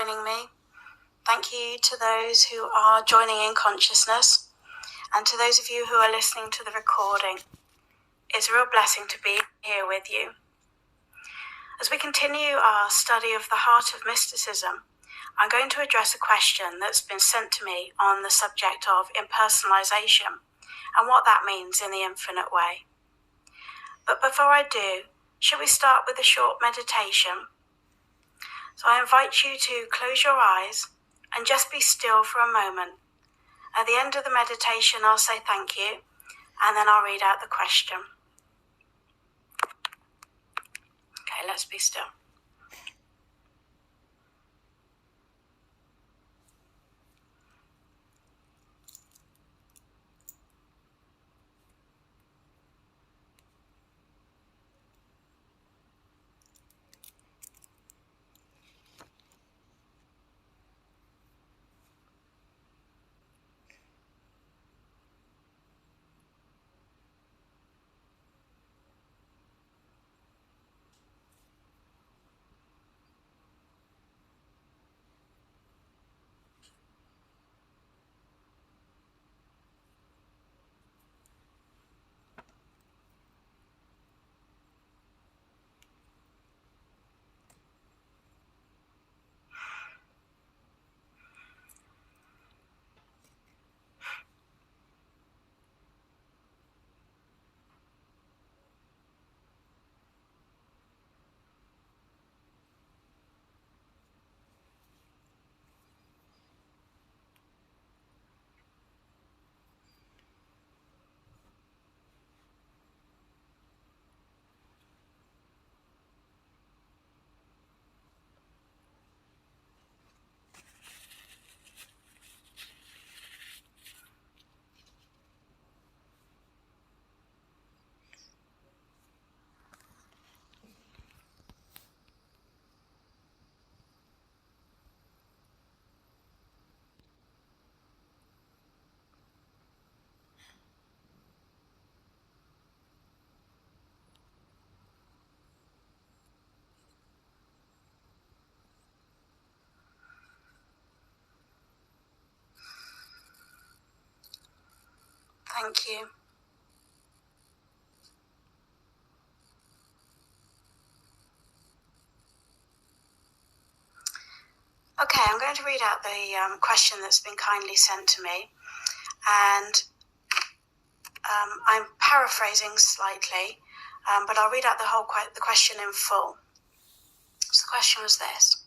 joining me. Thank you to those who are joining in consciousness, and to those of you who are listening to the recording. It's a real blessing to be here with you. As we continue our study of the heart of mysticism, I'm going to address a question that's been sent to me on the subject of impersonalization and what that means in the infinite way. But before I do, shall we start with a short meditation? So I invite you to close your eyes and just be still for a moment. At the end of the meditation, I'll say thank you, and then I'll read out the question. Okay, let's be still. Thank you. Okay, I'm going to read out the question that's been kindly sent to me, and I'm paraphrasing slightly, but I'll read out the question in full. So the question was this.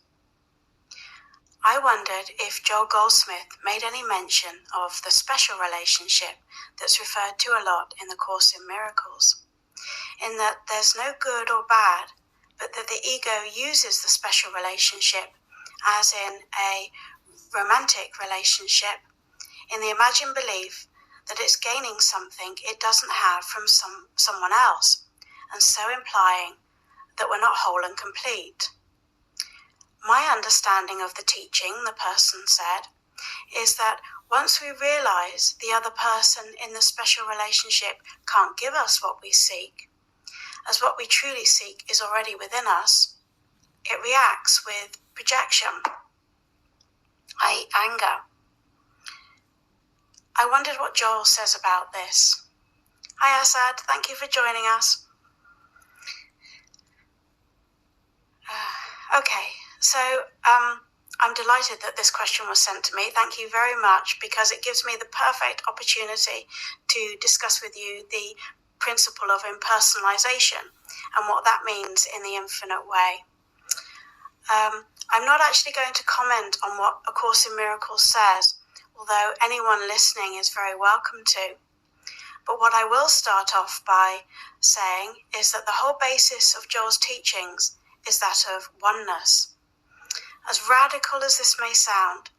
I wondered if Joel Goldsmith made any mention of the special relationship that's referred to a lot in the Course in Miracles, in that there's no good or bad, but that the ego uses the special relationship, as in a romantic relationship, in the imagined belief that it's gaining something it doesn't have from someone else, and so implying that we're not whole and complete. My understanding of the teaching, the person said, is that once we realize the other person in the special relationship can't give us what we seek, as what we truly seek is already within us, it reacts with projection, i.e. anger. I wondered what Joel says about this. Hi Asad, thank you for joining us. Okay, so I'm delighted that this question was sent to me. Thank you very much, because it gives me the perfect opportunity to discuss with you the principle of impersonalization and what that means in the infinite way. I'm not actually going to comment on what A Course in Miracles says, although anyone listening is very welcome to. But what I will start off by saying is that the whole basis of Joel's teachings is that of oneness. As radical as this may sound,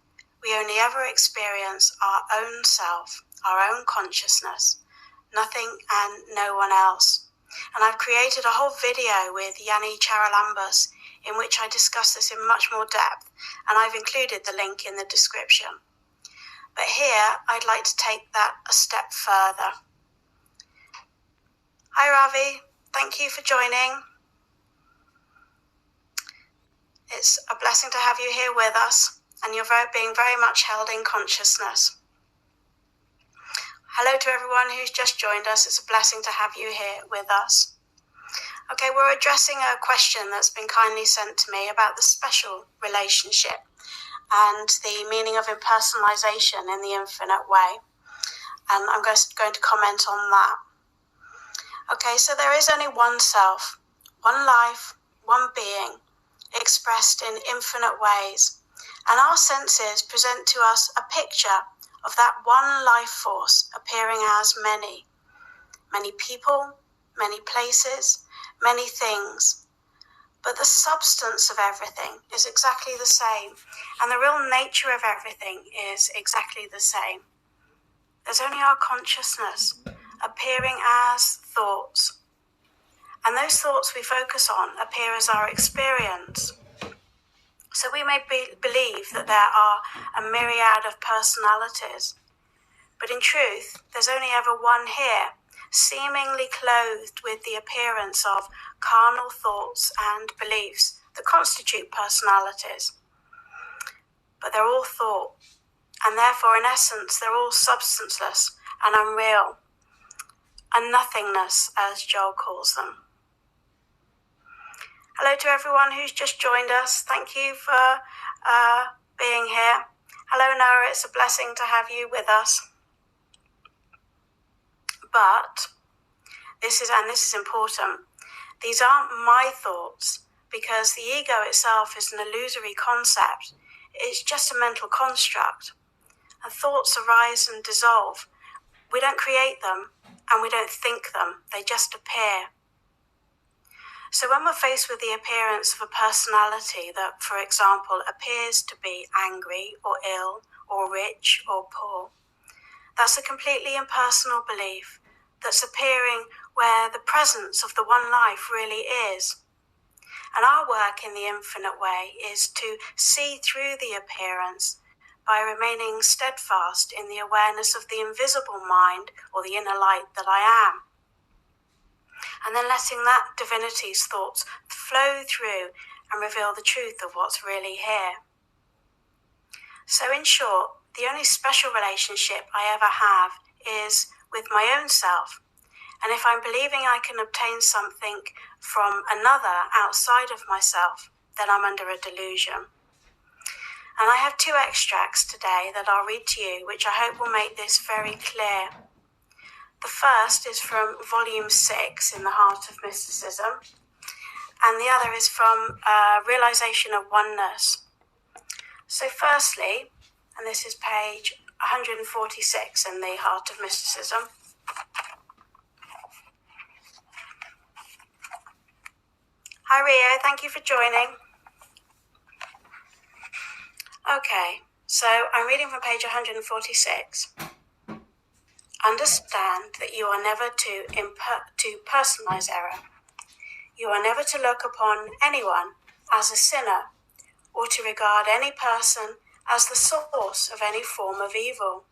we only ever experience our own self, our own consciousness, nothing and no one else. And I've created a whole video with Yanni Charalambos in which I discuss this in much more depth, and I've included the link in the description. But here, I'd like to take that a step further. Hi Ravi, thank you for joining. It's a blessing to have you here with us, and you're being very much held in consciousness. Hello to everyone who's just joined us. It's a blessing to have you here with us. Okay, we're addressing a question that's been kindly sent to me about the special relationship and the meaning of impersonalization in the infinite way. And I'm going to comment on that. Okay, so there is only one self, one life, one being, expressed in infinite ways. And our senses present to us a picture of that one life force appearing as many people, many places, many things. But the substance of everything is exactly the same, and the real nature of everything is exactly the same. There's only our consciousness appearing as thoughts, and those thoughts we focus on appear as our experience. So we may believe that there are a myriad of personalities, but in truth, there's only ever one here, seemingly clothed with the appearance of carnal thoughts and beliefs that constitute personalities. But they're all thought, and therefore in essence they're all substanceless and unreal, a nothingness as Joel calls them. Hello to everyone who's just joined us. Thank you for being here. Hello Noah, it's a blessing to have you with us. But this is important. These aren't my thoughts, because the ego itself is an illusory concept. It's just a mental construct. And thoughts arise and dissolve. We don't create them and we don't think them. They just appear. So when we're faced with the appearance of a personality that, for example, appears to be angry or ill or rich or poor, that's a completely impersonal belief that's appearing where the presence of the one life really is. And our work in the infinite way is to see through the appearance by remaining steadfast in the awareness of the invisible mind or the inner light that I am. And then letting that divinity's thoughts flow through and reveal the truth of what's really here. So in short, the only special relationship I ever have is with my own self. And if I'm believing I can obtain something from another outside of myself, then I'm under a delusion. And I have two extracts today that I'll read to you, which I hope will make this very clear. The first is from volume 6 in the Heart of Mysticism, and the other is from Realization of Oneness. So firstly, and this is page 146 in the Heart of Mysticism. Hi Rio, thank you for joining. Okay, so I'm reading from page 146. Understand that you are never to personalize error. You are never to look upon anyone as a sinner or to regard any person as the source of any form of evil.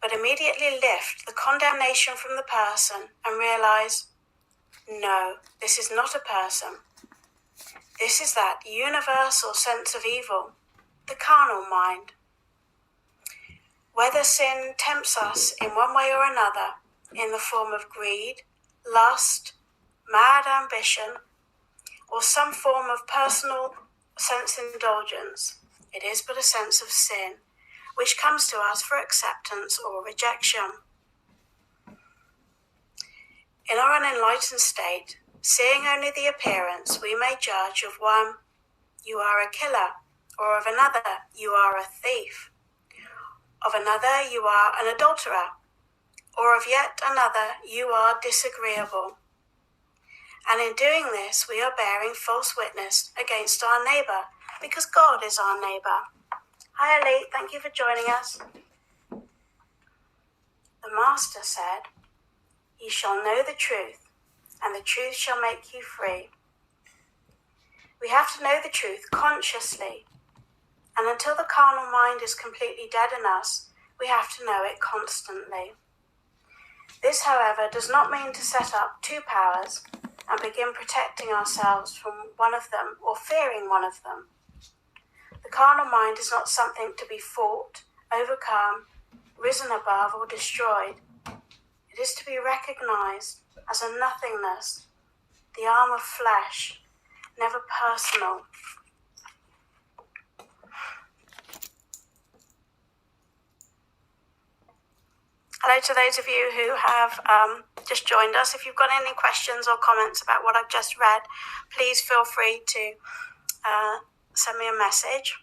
But immediately lift the condemnation from the person and realize, no, this is not a person. This is that universal sense of evil, the carnal mind. Whether sin tempts us in one way or another, in the form of greed, lust, mad ambition, or some form of personal sense indulgence, it is but a sense of sin, which comes to us for acceptance or rejection. In our unenlightened state, seeing only the appearance, we may judge of one, you are a killer, or of another, you are a thief. Of another, you are an adulterer, or of yet another, you are disagreeable. And in doing this, we are bearing false witness against our neighbour, because God is our neighbour. Hi Ali, thank you for joining us. The Master said, "Ye shall know the truth, and the truth shall make you free." We have to know the truth consciously, and until the carnal mind is completely dead in us, we have to know it constantly. This, however, does not mean to set up two powers and begin protecting ourselves from one of them or fearing one of them. The carnal mind is not something to be fought, overcome, risen above, or destroyed. It is to be recognized as a nothingness, the arm of flesh, never personal. Hello to those of you who have just joined us. If you've got any questions or comments about what I've just read, please feel free to send me a message.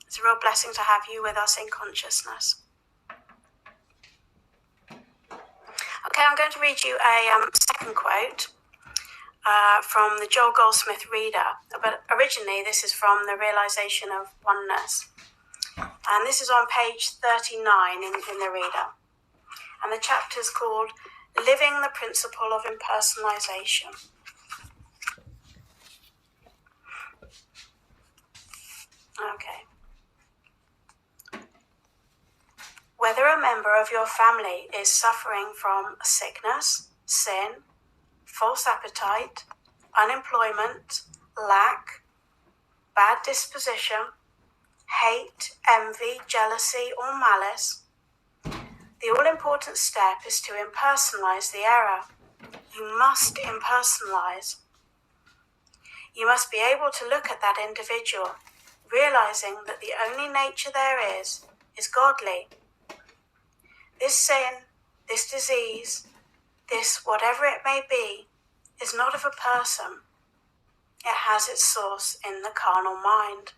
It's a real blessing to have you with us in consciousness. Okay, I'm going to read you a second quote from the Joel Goldsmith reader, but originally this is from the Realization of Oneness. And this is on page 39 in the reader. And the chapter is called Living the Principle of Impersonalization. Okay. Whether a member of your family is suffering from sickness, sin, false appetite, unemployment, lack, bad disposition, hate, envy, jealousy, or malice, the all-important step is to impersonalize the error. You must impersonalize. You must be able to look at that individual, realizing that the only nature there is godly. This sin, this disease, this whatever it may be, is not of a person. It has its source in the carnal mind.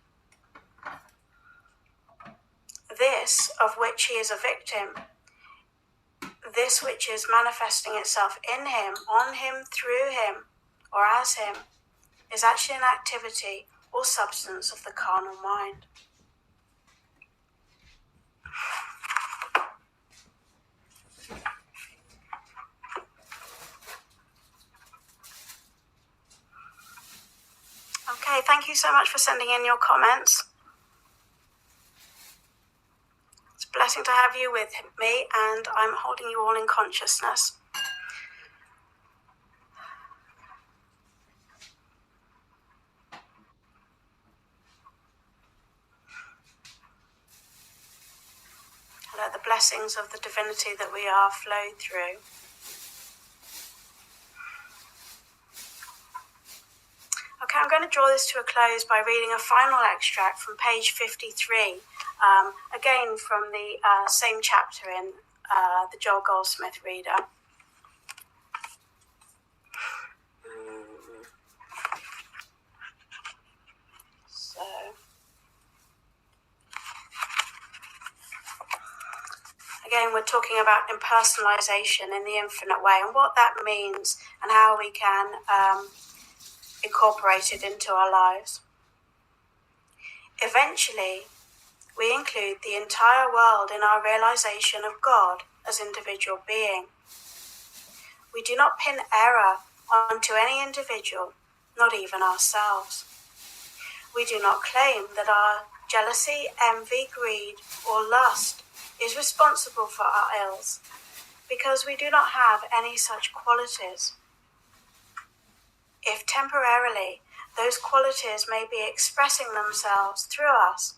This of which he is a victim, this which is manifesting itself in him, on him, through him, or as him, is actually an activity or substance of the carnal mind. Okay, thank you so much for sending in your comments. It's a blessing to have you with me, and I'm holding you all in consciousness. Let the blessings of the divinity that we are flow through. Okay, I'm going to draw this to a close by reading a final extract from page 53, again from the same chapter in the Joel Goldsmith reader. Again, we're talking about impersonalization in the infinite way and what that means and how we can incorporate it into our lives. Eventually, we include the entire world in our realization of God as individual being. We do not pin error onto any individual, not even ourselves. We do not claim that our jealousy, envy, greed, or lust is responsible for our ills, because we do not have any such qualities. If temporarily those qualities may be expressing themselves through us,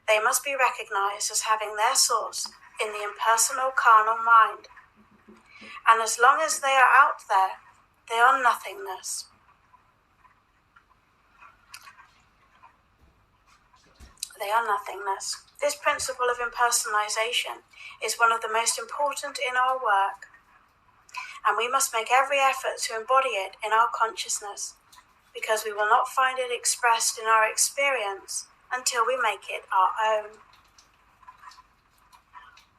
they must be recognized as having their source in the impersonal carnal mind. And as long as they are out there, they are nothingness. They are nothingness. This principle of impersonalization is one of the most important in our work, and we must make every effort to embody it in our consciousness, because we will not find it expressed in our experience until we make it our own.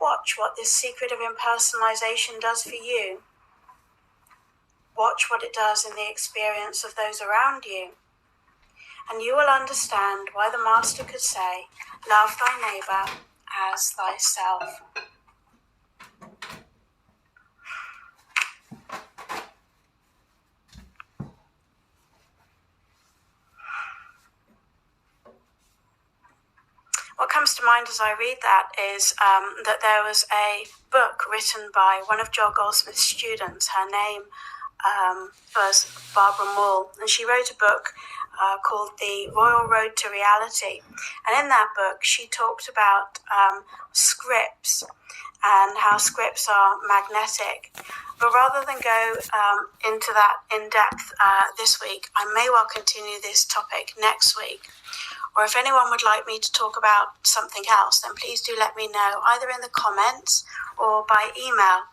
Watch what this secret of impersonalization does for you. Watch what it does in the experience of those around you, and you will understand why the Master could say, "Love thy neighbor as thyself." What comes to mind as I read that is that there was a book written by one of Joel Goldsmith's students. Her name was Barbara Moore, and she wrote a book called The Royal Road to Reality. And in that book, she talked about scripts and how scripts are magnetic. But rather than go into that in depth this week, I may well continue this topic next week. Or if anyone would like me to talk about something else, then please do let me know, either in the comments or by email.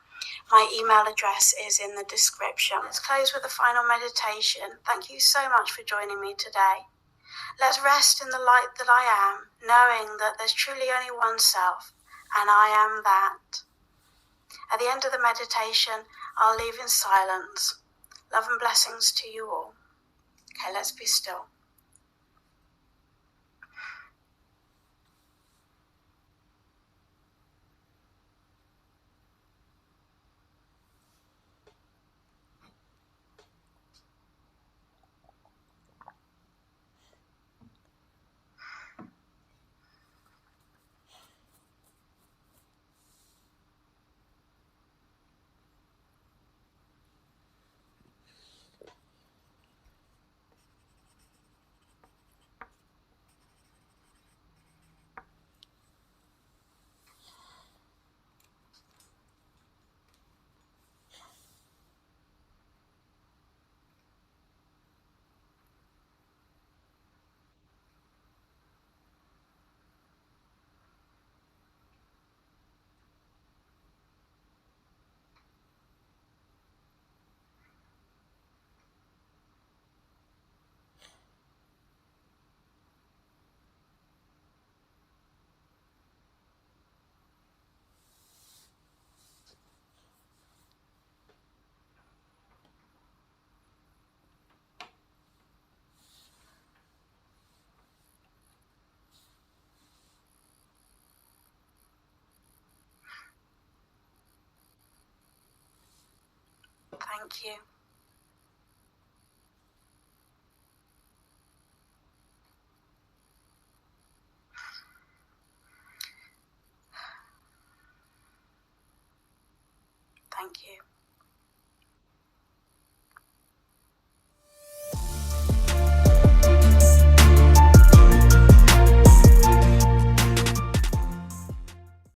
My email address is in the description. Let's close with a final meditation. Thank you so much for joining me today. Let's rest in the light that I am, knowing that there's truly only one self, and I am that. At the end of the meditation, I'll leave in silence. Love and blessings to you all. Okay, let's be still. Thank you. Thank you.